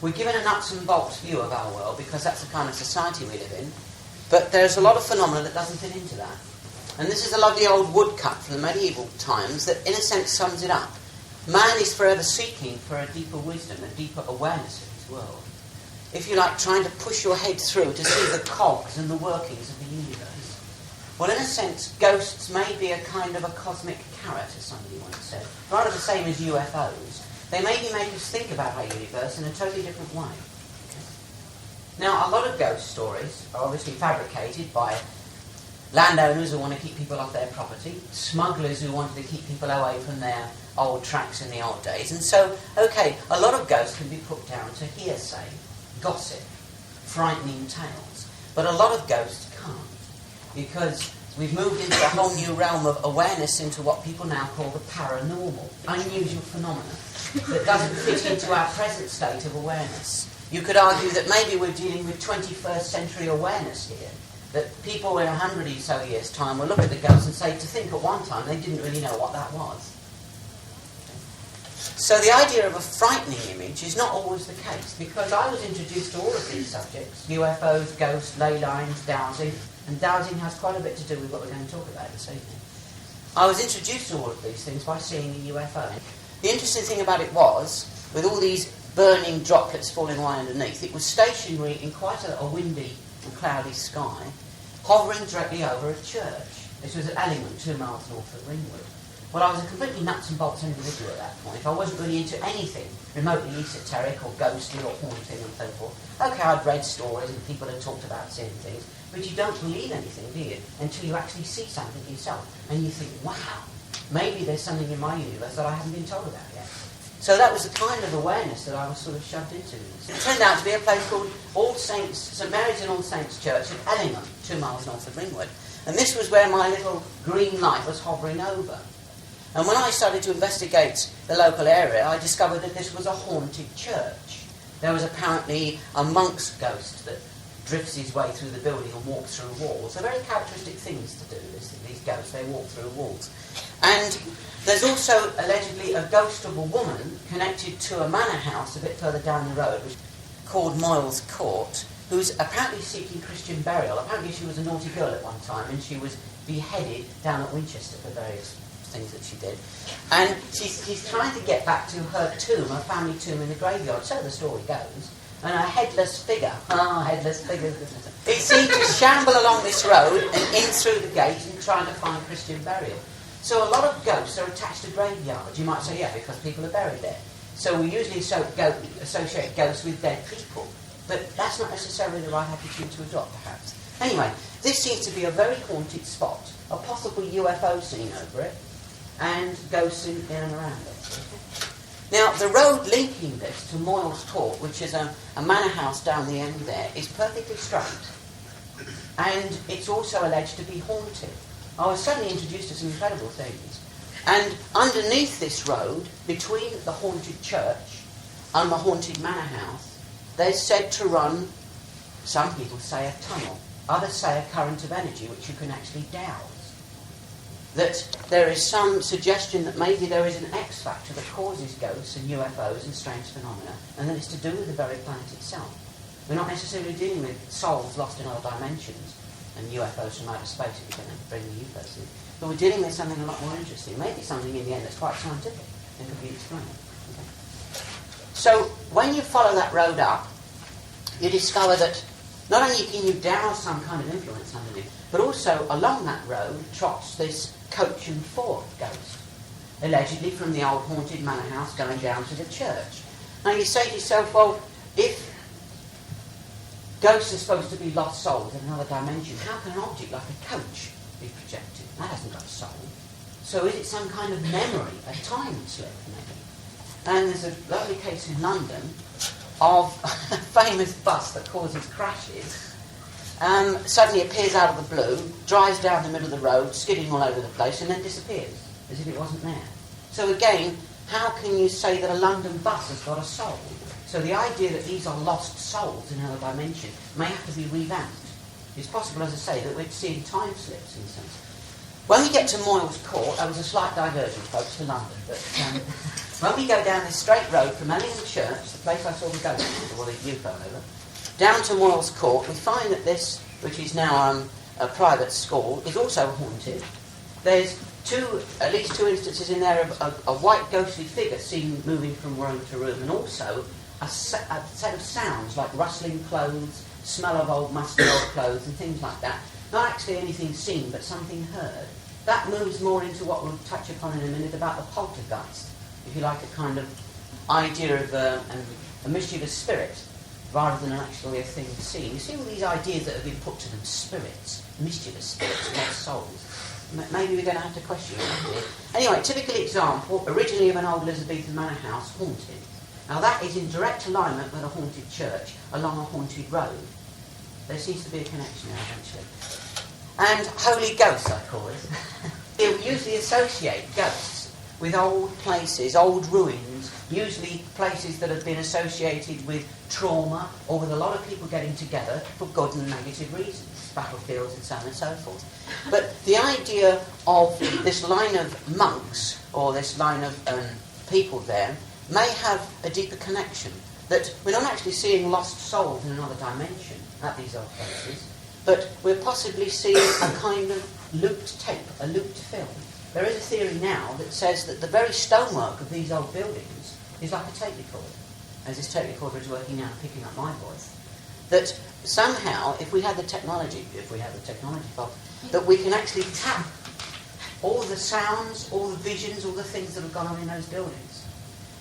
We're given a nuts and bolts view of our world because that's the kind of society we live in, but there's a lot of phenomena that doesn't fit into that. And this is a lovely old woodcut from the medieval times that in a sense sums it up. Man is forever seeking for a deeper wisdom, a deeper awareness of his world. If you like, trying to push your head through to see the cogs and the workings of the universe. Well, in a sense, ghosts may be a kind of a cosmic carrot, as somebody once said, rather the same as UFOs. They maybe make us think about our universe in a totally different way. Okay. Now, a lot of ghost stories are obviously fabricated by landowners who want to keep people off their property, smugglers who wanted to keep people away from their old tracks in the old days. And so, okay, a lot of ghosts can be put down to hearsay, gossip, frightening tales. But a lot of ghosts can't, because we've moved into a whole new realm of awareness into what people now call the paranormal, unusual phenomena that doesn't fit into our present state of awareness. You could argue that maybe we're dealing with 21st century awareness here, that people in 100 or so years' time will look at the ghosts and say, to think at one time they didn't really know what that was. So the idea of a frightening image is not always the case, because I was introduced to all of these subjects, UFOs, ghosts, ley lines, dowsing, and dowsing has quite a bit to do with what we're going to talk about this evening. I was introduced to all of these things by seeing a UFO. The interesting thing about it was, with all these burning droplets falling away underneath, it was stationary in quite a windy and cloudy sky, hovering directly over a church. This was at Ellingham, 2 miles north of Ringwood. Well, I was a completely nuts and bolts individual at that point. I wasn't really into anything remotely esoteric or ghostly or haunting and so forth. Okay, I'd read stories and people had talked about seeing things, but you don't believe anything, do you, until you actually see something yourself. And you think, wow, maybe there's something in my universe that I haven't been told about yet. So that was the kind of awareness that I was sort of shoved into. It turned out to be a place called All Saints, St Mary's and All Saints Church at Ellingham, 2 miles north of Ringwood. And this was where my little green light was hovering over. And when I started to investigate the local area, I discovered that this was a haunted church. There was apparently a monk's ghost that drifts his way through the building and walks through walls. They're very characteristic things to do, these ghosts. They walk through walls. And there's also allegedly a ghost of a woman connected to a manor house a bit further down the road, called Moyles Court, who's apparently seeking Christian burial. Apparently she was a naughty girl at one time, and she was beheaded down at Winchester for various things that she did. And she's trying to get back to her tomb, her family tomb in the graveyard, so the story goes. And a headless figure, headless figure, it seemed to shamble along this road and in through the gate and trying to find Christian burial. So a lot of ghosts are attached to graveyards. You might say, yeah, because people are buried there. So we usually associate ghosts with dead people. But that's not necessarily the right attitude to adopt, perhaps. Anyway, this seems to be a very haunted spot, a possible UFO scene over it, and ghosts in and around it. Now, the road linking this to Moyles Court, which is a manor house down the end there, is perfectly straight. And it's also alleged to be haunted. I was suddenly introduced to some incredible things. And underneath this road, between the haunted church and the haunted manor house, there's said to run, some people say a tunnel, others say a current of energy which you can actually douse. That there is some suggestion that maybe there is an X factor that causes ghosts and UFOs and strange phenomena, and that it's to do with the very planet itself. We're not necessarily dealing with souls lost in other dimensions and UFOs from outer space if you're going to bring the UFOs in. But we're dealing with something a lot more interesting, maybe something in the end that's quite scientific and could be explained. Okay. So when you follow that road up, you discover that not only can you douse some kind of influence underneath, but also along that road trots this coach and four ghost, allegedly from the old haunted manor house going down to the church. Now you say to yourself, well, if ghosts are supposed to be lost souls in another dimension, how can an object like a coach be projected? That hasn't got a soul. So is it some kind of memory, a time slip maybe? And there's a lovely case in London of a famous bus that causes crashes, suddenly appears out of the blue, drives down the middle of the road, skidding all over the place, and then disappears, as if it wasn't there. So again, how can you say that a London bus has got a soul? So the idea that these are lost souls in another dimension may have to be revamped. It's possible, as I say, that we're seeing time slips in a sense. When we get to Moyles Court, there was a slight diversion, folks, to London, but when we go down this straight road from Ellingham Church, the place I saw the ghost, or the UFO over, down to Moyles Court, we find that this, which is now a private school, is also haunted. There's at least two instances in there of a white ghostly figure seen moving from room to room, and also a set of sounds like rustling clothes, smell of old musty old clothes and things like that. Not actually anything seen, but something heard. That moves more into what we'll touch upon in a minute about the poltergeist, if you like, a kind of idea of a mischievous spirit rather than actually a thing seen. You see all these ideas that have been put to them, spirits, mischievous spirits, not souls. Maybe we're going to have to question that. Anyway, typical example, originally of an old Elizabethan manor house, haunted. Now that is in direct alignment with a haunted church along a haunted road. There seems to be a connection there eventually. And holy ghosts, I call it. They usually associate ghosts with old places, old ruins, usually places that have been associated with trauma or with a lot of people getting together for good and negative reasons, battlefields and so on and so forth. But the idea of this line of monks or this line of people there may have a deeper connection, that we're not actually seeing lost souls in another dimension at these old places, but we're possibly seeing a kind of looped tape, a looped film. There is a theory now that says that the very stonework of these old buildings is like a tape recorder, as this tape recorder is working now, picking up my voice. That somehow, if we had the technology, Bob, that we can actually tap all the sounds, all the visions, all the things that have gone on in those buildings.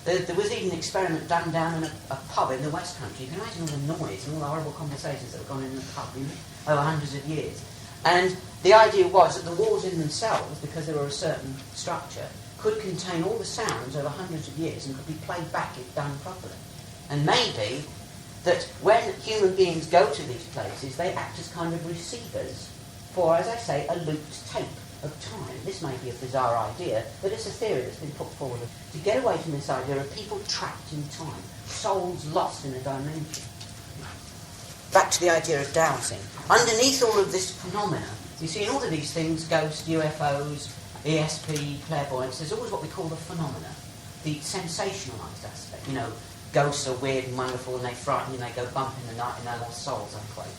There was even an experiment done down in a pub in the West Country. You can imagine all the noise and all the horrible conversations that have gone in the pub over hundreds of years. And the idea was that the walls in themselves, because they were a certain structure, could contain all the sounds over hundreds of years and could be played back if done properly. And maybe that when human beings go to these places, they act as kind of receivers for, as I say, a looped tape of time. This may be a bizarre idea, but it's a theory that's been put forward to get away from this idea of people trapped in time, souls lost in a dimension. Back to the idea of dowsing. Underneath all of this phenomena, you see in all of these things, ghosts, UFOs, ESP, clairvoyance, there's always what we call the phenomena, the sensationalised aspect. You know, ghosts are weird and wonderful and they frighten you and they go bump in the night and they're lost souls, unquote.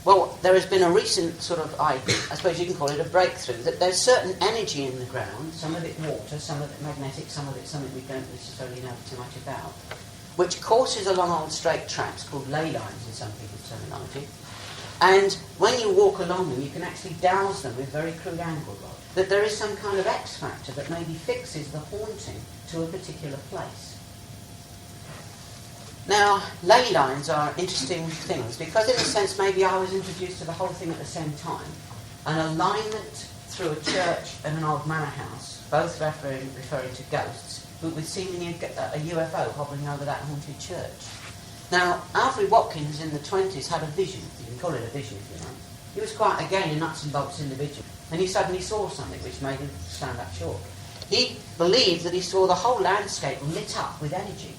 Well, there has been a recent sort of idea, I suppose you can call it a breakthrough, that there's certain energy in the ground, some of it water, some of it magnetic, some of it something we don't necessarily know too much about, which courses along old straight tracks called ley lines in some people's terminology. And when you walk along them, you can actually douse them with very crude angle rods. That there is some kind of X factor that maybe fixes the haunting to a particular place. Now, ley lines are interesting things because in a sense maybe I was introduced to the whole thing at the same time. An alignment through a church and an old manor house, both referring to ghosts, but with seemingly a UFO hovering over that haunted church. Now, Alfred Watkins in the 20s had a vision. You can call it a vision if you like. He was quite, again, a nuts and bolts individual. And he suddenly saw something which made him stand up short. He believed that he saw the whole landscape lit up with energy,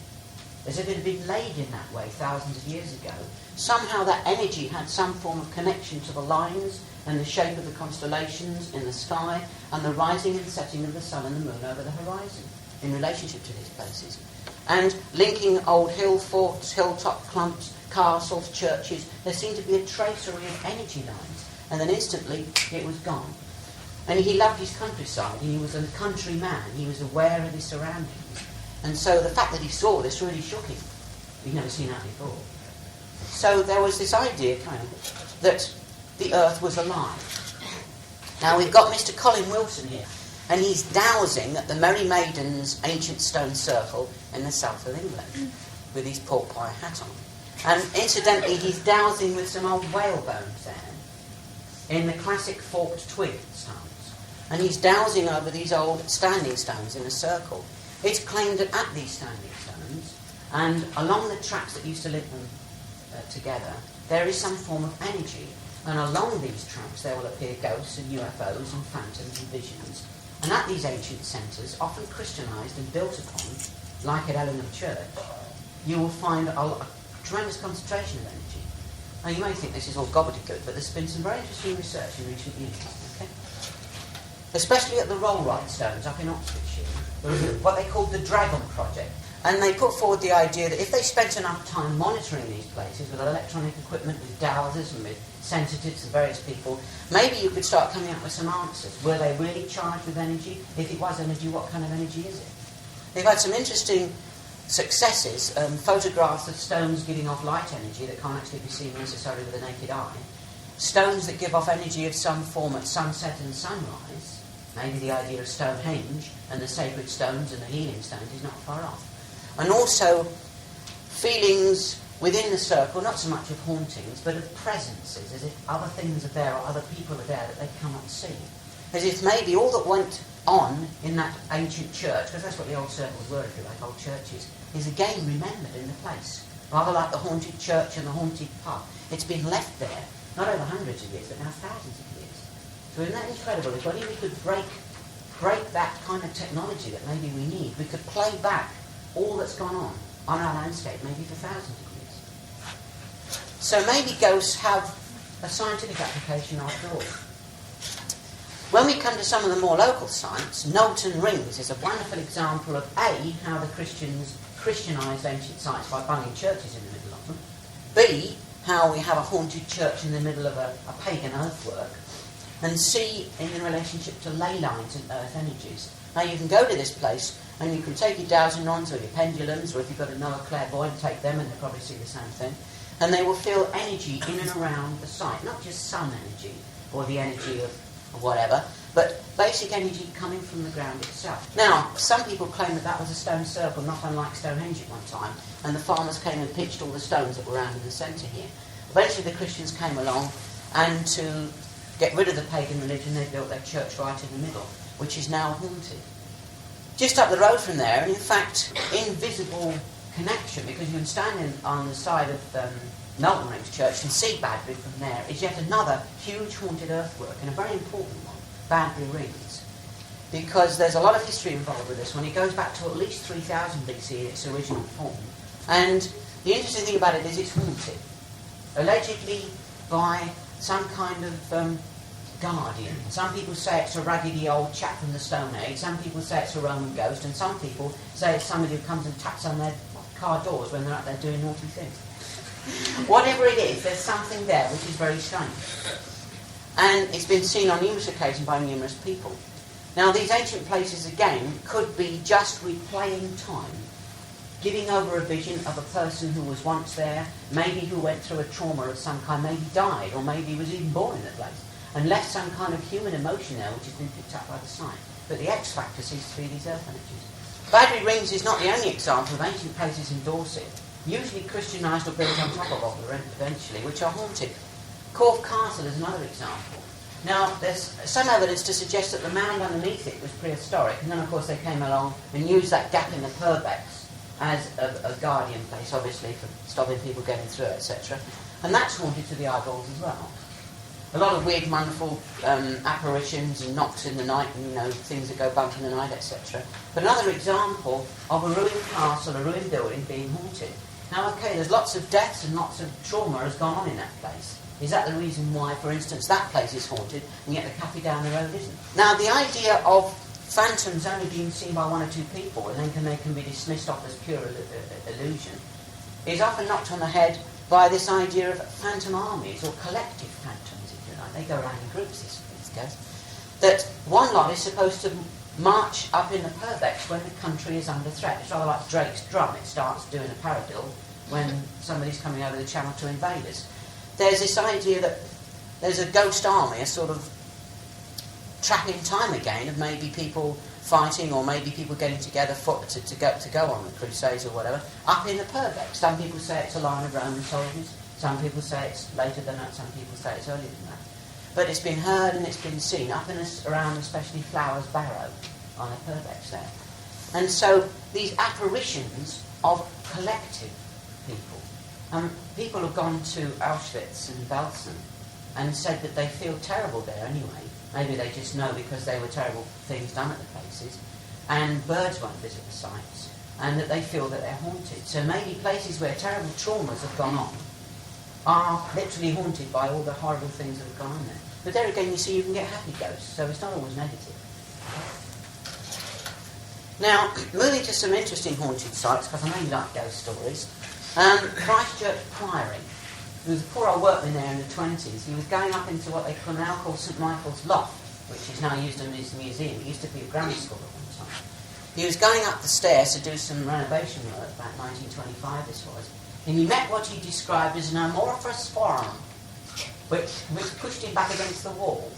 as if it had been laid in that way thousands of years ago. Somehow that energy had some form of connection to the lines and the shape of the constellations in the sky and the rising and setting of the sun and the moon over the horizon in relationship to these places. And linking old hill forts, hilltop clumps, castles, churches, there seemed to be a tracery of energy lines. And then instantly it was gone. And he loved his countryside. He was a country man. He was aware of his surroundings. And so the fact that he saw this really shook him. He'd never seen that before. So there was this idea, kind of, that the earth was alive. Now we've got Mr. Colin Wilson here, and he's dowsing at the Merry Maiden's ancient stone circle in the south of England with his pork pie hat on. And incidentally, he's dowsing with some old whale bones there in the classic forked twig stones. And he's dowsing over these old standing stones in a circle. It's claimed that at these standing stones, and along the tracks that used to link them together, there is some form of energy. And along these tracks there will appear ghosts and UFOs and phantoms and visions. And at these ancient centres, often Christianised and built upon, like at Ellingham Church, you will find a tremendous concentration of energy. Now you may think this is all gobbledygook, but there's been some very interesting research in recent years. Okay? especially at the Rollright Stones up in Oxfordshire. There was what they called the Dragon Project. And they put forward the idea that if they spent enough time monitoring these places with electronic equipment, with dowsers and with sensitives and various people, maybe you could start coming up with some answers. Were they really charged with energy? If it was energy, what kind of energy is it? They've had some interesting successes, photographs of stones giving off light energy that can't actually be seen necessarily with the naked eye, stones that give off energy of some form at sunset and sunrise. Maybe the idea of Stonehenge and the sacred stones and the healing stones is not far off. And also feelings within the circle, not so much of hauntings, but of presences, as if other things are there or other people are there that they cannot see. As if maybe all that went on in that ancient church, because that's what the old circles were, if you like, old churches, is again remembered in the place. Rather like the haunted church and the haunted pub. It's been left there, not over hundreds of years, but now thousands of years. So isn't that incredible? If only we could break that kind of technology that maybe we need, we could play back all that's gone on our landscape, maybe for thousands of years. So maybe ghosts have a scientific application after all. When we come to some of the more local sites, Knowlton Rings is a wonderful example of A, how the Christians Christianised ancient sites by bunging churches in the middle of them. B, how we have a haunted church in the middle of a pagan earthwork. And C, in relationship to ley lines and earth energies. Now you can go to this place and you can take your dowsing rods or your pendulums, or if you've got a Noah clairvoyant, take them and they'll probably see the same thing. And they will feel energy in and around the site, not just sun energy or the energy of whatever, but basic energy coming from the ground itself. Now, some people claim that that was a stone circle, not unlike Stonehenge at one time, and the farmers came and pitched all the stones that were around in the centre here. Eventually the Christians came along, and to get rid of the pagan religion, they built their church right in the middle, which is now haunted. Just up the road from there, and in fact, invisible connection, because you can stand on the side of Knowlton Rings Church and see Badbury from there, is yet another huge haunted earthwork, and a very important one, Badbury Rings. Because there's a lot of history involved with this one. It goes back to at least 3000 BC in its original form. And the interesting thing about it is it's haunted. Allegedly by some kind of guardian. Some people say it's a raggedy old chap from the Stone Age, some people say it's a Roman ghost, and some people say it's somebody who comes and taps on their car doors when they're out there doing naughty things. Whatever it is, there's something there which is very strange. And it's been seen on numerous occasions by numerous people. Now these ancient places again could be just replaying time, giving over a vision of a person who was once there, maybe who went through a trauma of some kind, maybe died, or maybe was even born in the place, and left some kind of human emotion there which has been picked up by the site. But the X factor seems to be these earth energies. Badbury Rings is not the only example of ancient places in Dorset, usually Christianised or built on top of eventually, which are haunted. Corfe Castle is another example. Now, there's some evidence to suggest that the mound underneath it was prehistoric, and then of course they came along and used that gap in the Purbex as a guardian place, obviously, for stopping people getting through, etc. And that's haunted to the eyeballs as well. A lot of weird, wonderful apparitions and knocks in the night, and things that go bump in the night, etc. But another example of a ruined castle, a ruined building being haunted. Now, okay, there's lots of deaths and lots of trauma has gone on in that place. Is that the reason why, for instance, that place is haunted, and yet the cafe down the road isn't? Now, the idea of phantoms only being seen by one or two people, and then they can be dismissed off as pure illusion, is often knocked on the head by this idea of phantom armies, or collective phantoms, if you like. They go around in groups, these guys. That one lot is supposed to march up in the Purbex when the country is under threat. It's rather like Drake's drum. It starts doing a paradiddle when somebody's coming over the channel to invade us. There's this idea that there's a ghost army, a sort of trapping time again of maybe people fighting, or maybe people getting together to go on the crusades or whatever, up in the Purbex. Some people say it's a line of Roman soldiers. Some people say it's later than that. Some people say it's earlier than that. But it's been heard and it's been seen up and around, especially Flowers Barrow on the Purbex there. And so these apparitions of collective people. People have gone to Auschwitz and Belsen and said that they feel terrible there anyway. Maybe they just know because there were terrible things done at the places. And birds won't visit the sites. And that they feel that they're haunted. So maybe places where terrible traumas have gone on are literally haunted by all the horrible things that have gone on there. But there again, you see, you can get happy ghosts, so it's not always negative. Now, moving to some interesting haunted sites, because I know you like ghost stories. Christchurch Priory. There was a poor old workman there in the 20s. He was going up into what they now call St Michael's Loft, which is now used as a museum. It used to be a grammar school at one time. He was going up the stairs to do some renovation work, about 1925 this was, and he met what he described as an amorphous form, which pushed him back against the wall.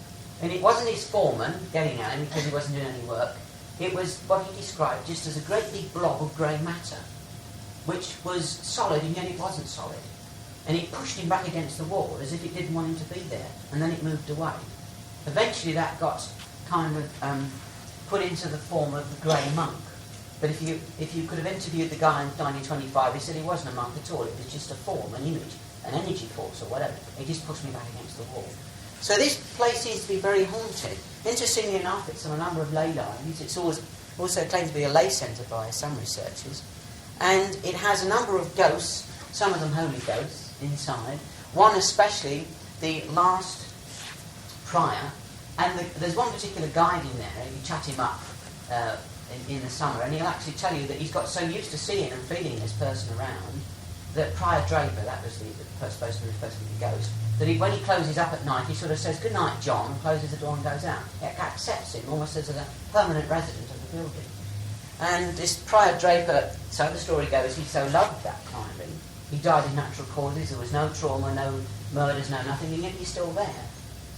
And it wasn't his foreman getting at him because he wasn't doing any work. It was what he described just as a great big blob of grey matter, which was solid and yet it wasn't solid. And it pushed him back against the wall as if it didn't want him to be there, and then it moved away. Eventually that got kind of put into the form of the grey monk. But if you could have interviewed the guy in 1925, he said he wasn't a monk at all, it was just a form, an image, an energy force or whatever. It just pushed me back against the wall. So this place seems to be very haunted. Interestingly enough, it's on a number of ley lines. It's also claimed to be a lay centre by some researchers. And it has a number of ghosts, some of them holy ghosts, inside. One especially, the last prior. And there's one particular guide in there, you chat him up in the summer, and he'll actually tell you that he's got so used to seeing and feeling this person around that Prior Draper, that was the supposed to be the ghost, that when he closes up at night, he sort of says, "Good night, John," and closes the door and goes out. It accepts him almost as a permanent resident of the building. And this Prior Draper, so the story goes, he so loved that priory, he died of natural causes, there was no trauma, no murders, no nothing, and yet he's still there.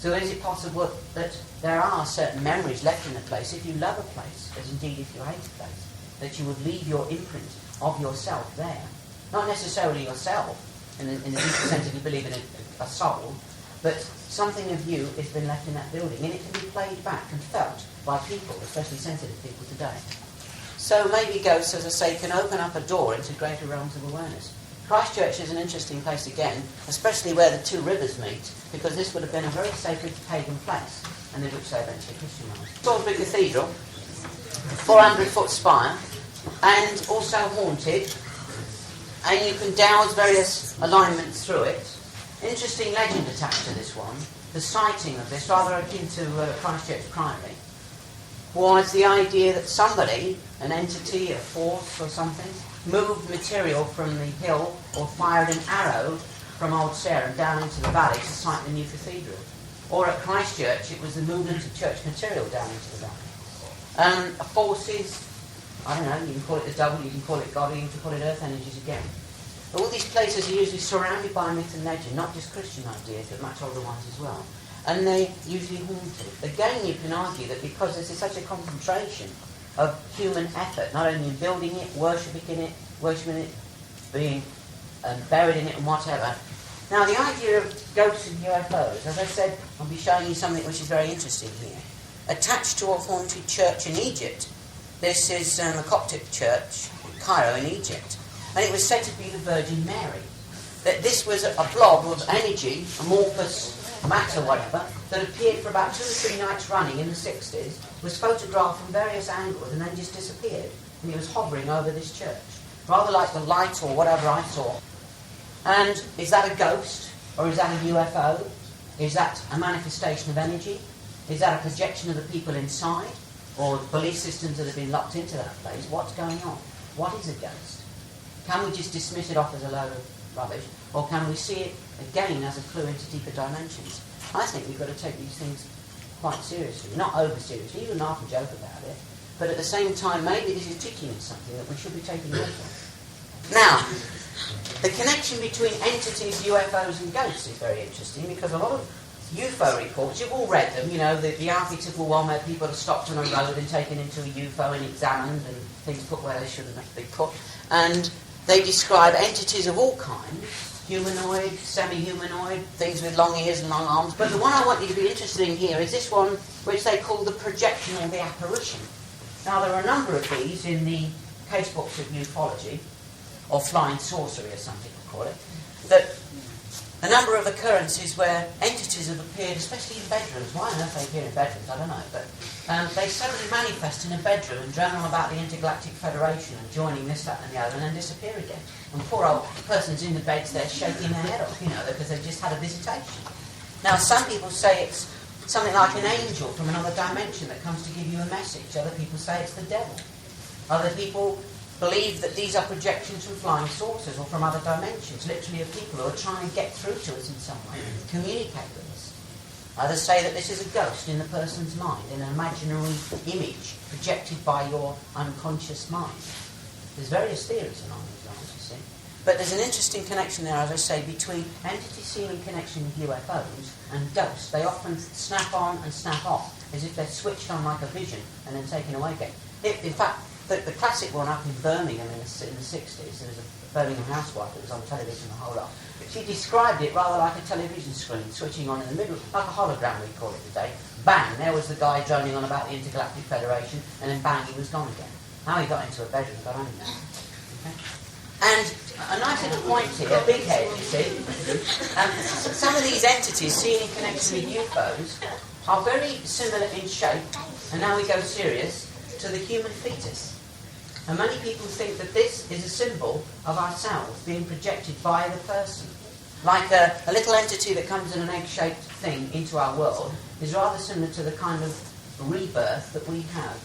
So is it possible that there are certain memories left in a place, if you love a place, as indeed if you hate a place, that you would leave your imprint of yourself there? Not necessarily yourself, in the deeper sense if you believe in a soul, but something of you has been left in that building, and it can be played back and felt by people, especially sensitive people today. So maybe ghosts, as I say, can open up a door into greater realms of awareness. Christchurch is an interesting place again, especially where the two rivers meet, because this would have been a very sacred pagan place, and in which they eventually Christianised. Salisbury Cathedral, 400-foot spire, and also haunted, and you can douse various alignments through it. Interesting legend attached to this one. The sighting of this, rather akin to Christchurch Priory, was the idea that somebody, an entity, a force or something, moved material from the hill or fired an arrow from Old Sarah down into the valley to site the new cathedral. Or at Christchurch, it was the movement of church material down into the valley. Forces, I don't know, you can call it the devil, you can call it God, or you can call it earth energies again. All these places are usually surrounded by myth and legend, not just Christian ideas, but much older ones as well. And they're usually haunted. Again, you can argue that because this is such a concentration of human effort, not only in building it, worshipping it, being buried in it and whatever. Now, the idea of ghosts and UFOs, as I said, I'll be showing you something which is very interesting here. Attached to a haunted church in Egypt. This is a Coptic church, Cairo in Egypt. And it was said to be the Virgin Mary. That this was a blob of energy, amorphous matter, whatever, that appeared for about 2 or 3 nights running in the 60s, was photographed from various angles and then just disappeared. And it was hovering over this church. Rather like the light or whatever I saw. And is that a ghost? Or is that a UFO? Is that a manifestation of energy? Is that a projection of the people inside? Or belief systems that have been locked into that place? What's going on? What is a ghost? Can we just dismiss it off as a load of rubbish? Or can we see it again as a clue into deeper dimensions? I think we've got to take these things quite seriously. Not over seriously, even laugh and joke about it. But at the same time, maybe this is teaching us something that we should be taking note of. Now, the connection between entities, UFOs and ghosts is very interesting, because a lot of UFO reports, you've all read them, you know, the archetypal one where people are stopped on a road and taken into a UFO and examined and things put where they shouldn't be put. And they describe entities of all kinds, humanoid, semi-humanoid, things with long ears and long arms. But the one I want you to be interested in here is this one, which they call the projection or the apparition. Now, there are a number of these in the case books of ufology, or flying sorcery as some people call it, that a number of occurrences where entities have appeared, especially in bedrooms. Why on earth they appear in bedrooms, I don't know, but they suddenly manifest in a bedroom and drown on about the Intergalactic Federation and joining this, that and the other, and then disappear again. And poor old person's in the beds there shaking their head off, you know, because they've just had a visitation. Now, some people say it's something like an angel from another dimension that comes to give you a message. Other people say it's the devil. Other people believe that these are projections from flying saucers or from other dimensions, literally of people who are trying to get through to us in some way, communicate with us. Others say that this is a ghost in the person's mind, an imaginary image projected by your unconscious mind. There's various theories along these lines, you see. But there's an interesting connection there, as I say, between entities seen in connection with UFOs and ghosts. They often snap on and snap off, as if they're switched on like a vision and then taken away again. In fact, the classic one up in Birmingham in the 60s, there was a Birmingham housewife that was on television the whole lot. She described it rather like a television screen, switching on in the middle, like a hologram we call it today. Bang, there was the guy droning on about the Intergalactic Federation, and then bang, he was gone again. How he got into a bedroom, God only knows. Okay? And a nice little point here, a big head, you see. Some of these entities seen in connection with UFOs are very similar in shape, and now we go serious, to the human fetus. And many people think that this is a symbol of ourselves being projected by the person. Like a little entity that comes in an egg-shaped thing into our world is rather similar to the kind of rebirth that we have,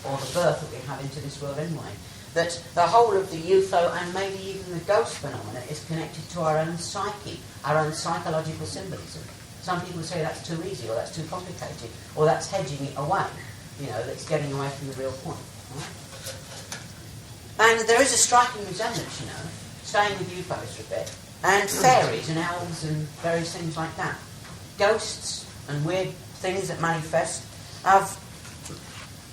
or the birth that we have into this world anyway. That the whole of the UFO and maybe even the ghost phenomena is connected to our own psyche, our own psychological symbolism. Some people say that's too easy, or that's too complicated, or that's hedging it away. You know, that's getting away from the real point. Right? And there is a striking resemblance, you know, staying with UFOs for a bit, and fairies and elves and various things like that. Ghosts and weird things that manifest have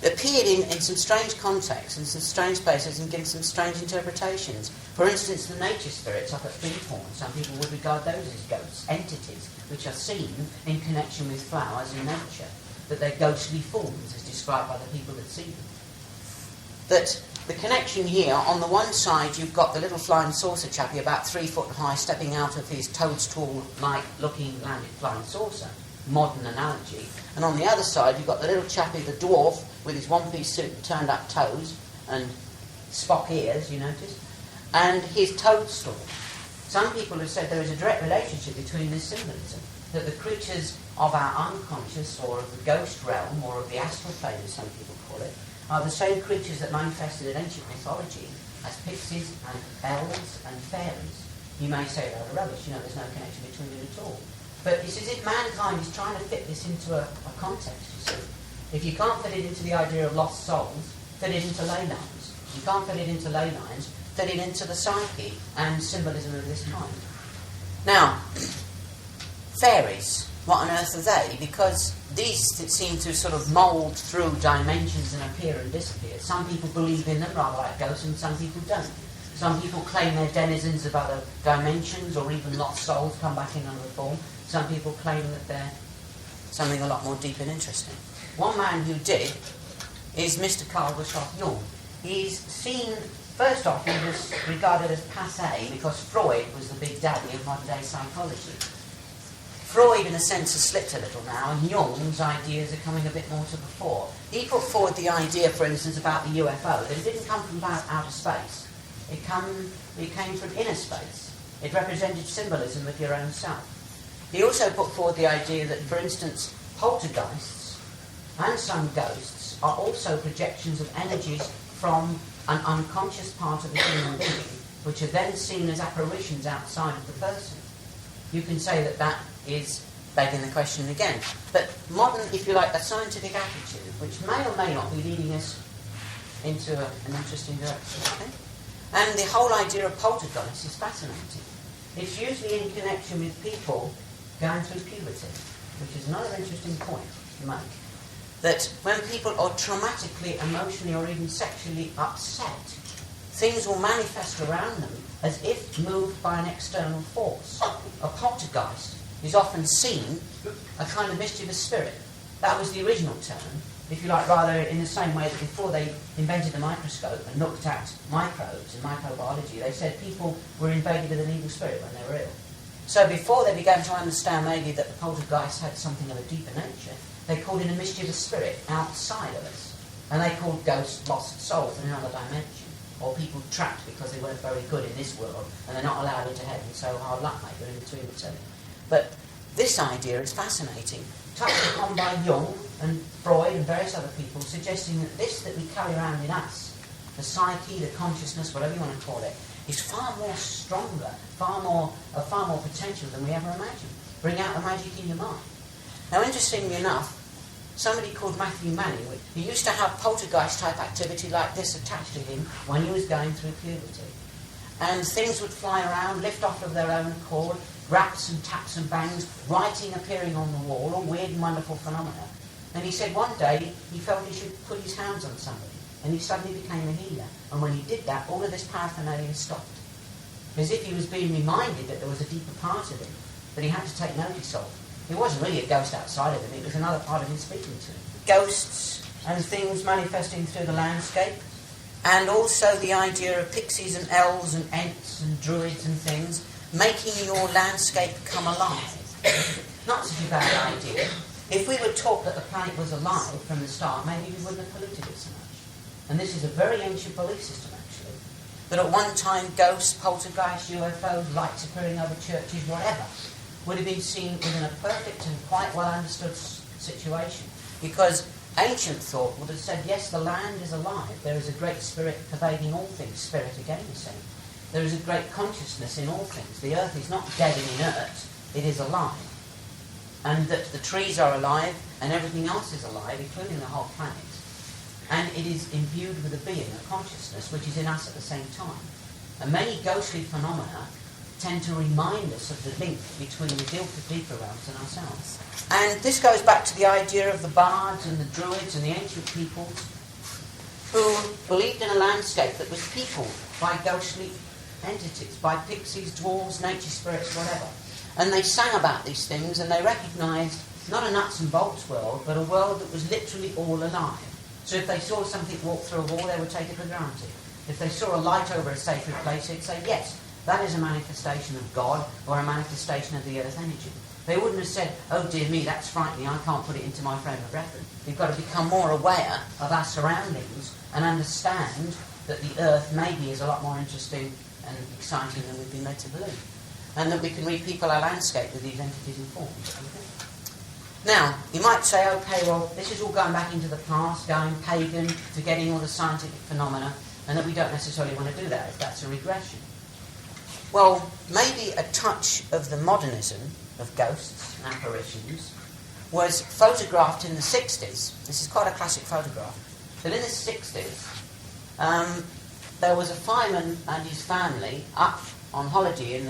appeared in some strange contexts and some strange places and given some strange interpretations. For instance, the nature spirits up at Finghorn, some people would regard those as ghosts, entities which are seen in connection with flowers in nature, that they're ghostly forms as described by the people that see them. That the connection here, on the one side you've got the little flying saucer chappie about 3 foot high stepping out of his toadstool-like looking landed flying saucer, modern analogy, and on the other side you've got the little chappie, the dwarf, with his one-piece suit and turned-up toes and Spock ears, you notice, and his toadstool. Some people have said there is a direct relationship between this symbolism, that the creatures of our unconscious, or of the ghost realm, or of the astral plane as some people call it, are the same creatures that manifested in ancient mythology as pixies and elves and fairies. You may say they're rubbish, you know, there's no connection between them at all. But it's as if mankind is trying to fit this into a context, you see. If you can't fit it into the idea of lost souls, fit it into ley lines. You can't fit it into ley lines, fit it into the psyche and symbolism of this kind. Now, fairies, what on earth are they? Because these seem to sort of mould through dimensions and appear and disappear. Some people believe in them, rather like ghosts, and some people don't. Some people claim they're denizens of other dimensions, or even lost souls come back in another form. Some people claim that they're something a lot more deep and interesting. One man who did is Mr. Carl Gustav Jung. He's seen, first off, he was regarded as passé because Freud was the big daddy of modern-day psychology. Freud, in a sense, has slipped a little now, and Jung's ideas are coming a bit more to the fore. He put forward the idea, for instance, about the UFO, that it didn't come from outer space. It came from inner space. It represented symbolism of your own self. He also put forward the idea that, for instance, poltergeists and some ghosts are also projections of energies from an unconscious part of the human being, which are then seen as apparitions outside of the person. You can say that that is begging the question again. But modern, if you like, a scientific attitude, which may or may not be leading us into an interesting direction. Okay? And the whole idea of poltergeist is fascinating. It's usually in connection with people going through puberty, which is another interesting point to make. That when people are traumatically, emotionally, or even sexually upset, things will manifest around them as if moved by an external force. A poltergeist is often seen a kind of mischievous spirit. That was the original term, if you like, rather in the same way that before they invented the microscope and looked at microbes and microbiology, they said people were invaded with an evil spirit when they were ill. So before they began to understand maybe that the poltergeist had something of a deeper nature, they called it a mischievous spirit outside of us. And they called ghosts lost souls in another dimension, or people trapped because they weren't very good in this world and they're not allowed into heaven, so hard luck, mate, you're in between the two. But This idea is fascinating, touched upon by Jung and Freud and various other people, suggesting that this that we carry around in us, the psyche, the consciousness, whatever you want to call it, is far more stronger, far more potential than we ever imagined. Bring out the magic in your mind. Now, interestingly enough, somebody called Matthew Manning, he used to have poltergeist-type activity like this attached to him when he was going through puberty. And things would fly around, lift off of their own accord, raps and taps and bangs, writing appearing on the wall, all weird and wonderful phenomena. And he said one day he felt he should put his hands on somebody, and he suddenly became a healer. And when he did that, all of this paraphernalia stopped. As if he was being reminded that there was a deeper part of him that he had to take notice of. It wasn't really a ghost outside of him, it was another part of him speaking to him. Ghosts and things manifesting through the landscape, and also the idea of pixies and elves and ents and druids and things, making your landscape come alive. Not such a bad idea. If we were taught that the planet was alive from the start, maybe we wouldn't have polluted it so much. And this is a very ancient belief system, actually, that at one time ghosts, poltergeists, UFOs, lights appearing over churches, whatever, would have been seen within a perfect and quite well understood situation. Because ancient thought would have said, yes, the land is alive. There is a great spirit pervading all things. Spirit, again, you say. There is a great consciousness in all things. The earth is not dead and inert. It is alive. And that the trees are alive and everything else is alive, including the whole planet. And it is imbued with a being, a consciousness, which is in us at the same time. And many ghostly phenomena tend to remind us of the link between the deeper realms and ourselves. And this goes back to the idea of the bards and the druids and the ancient peoples who believed in a landscape that was peopled by ghostly entities, by pixies, dwarves, nature spirits, whatever. And they sang about these things, and they recognised not a nuts and bolts world, but a world that was literally all alive. So if they saw something walk through a wall, they would take it for granted. If they saw a light over a sacred place, they'd say, yes, that is a manifestation of God or a manifestation of the earth energy. They wouldn't have said, oh dear me, that's frightening, I can't put it into my frame of reference. We've got to become more aware of our surroundings and understand that the earth maybe is a lot more interesting and exciting than we've been led to believe. And that we can repeople our landscape with these entities and forms. Now, you might say, okay, well, this is all going back into the past, going pagan, forgetting all the scientific phenomena, and that we don't necessarily want to do that if that's a regression. Well, maybe a touch of the modernism of ghosts and apparitions was photographed in the 60s. This is quite a classic photograph. But in the 60s, there was a fireman and his family up on holiday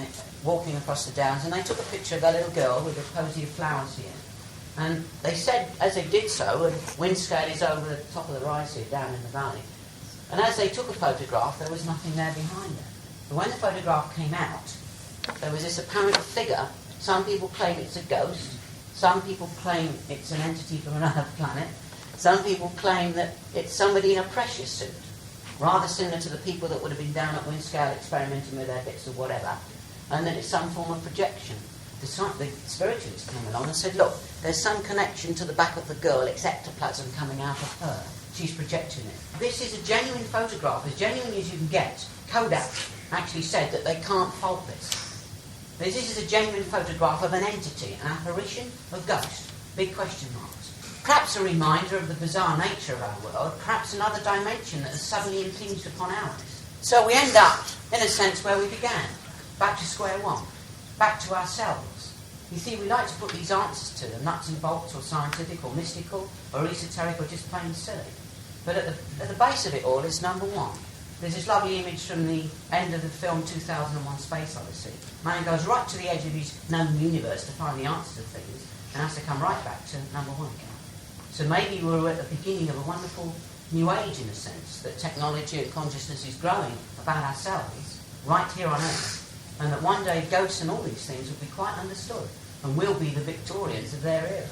walking across the downs, and they took a picture of their little girl with a posy of flowers here. And they said, as they did so, and Windscale is over the top of the rise here, down in the valley, and as they took a photograph, there was nothing there behind it. But when the photograph came out, there was this apparent figure. Some people claim it's a ghost. Some people claim it's an entity from another planet. Some people claim that it's somebody in a precious suit, rather similar to the people that would have been down at Windscale experimenting with their bits of whatever, and that it's some form of projection. The spiritualists came along and said, look, there's some connection to the back of the girl, it's ectoplasm coming out of her. She's projecting it. This is a genuine photograph, as genuine as you can get. Kodak actually said that they can't fault this. This is a genuine photograph of an entity, an apparition, a ghost. Big question marks. Perhaps a reminder of the bizarre nature of our world, perhaps another dimension that has suddenly impinged upon ours. So we end up, in a sense, where we began. Back to square one. Back to ourselves. You see, we like to put these answers to them, nuts and bolts, or scientific, or mystical, or esoteric, or just plain silly. But at the base of it all is number one. There's this lovely image from the end of the film 2001 Space Odyssey. Man goes right to the edge of his known universe to find the answers of things, and has to come right back to number one again. So maybe we're at the beginning of a wonderful new age, in a sense, that technology and consciousness is growing about ourselves, right here on Earth. And that one day ghosts and all these things will be quite understood, and we'll be the Victorians of their era.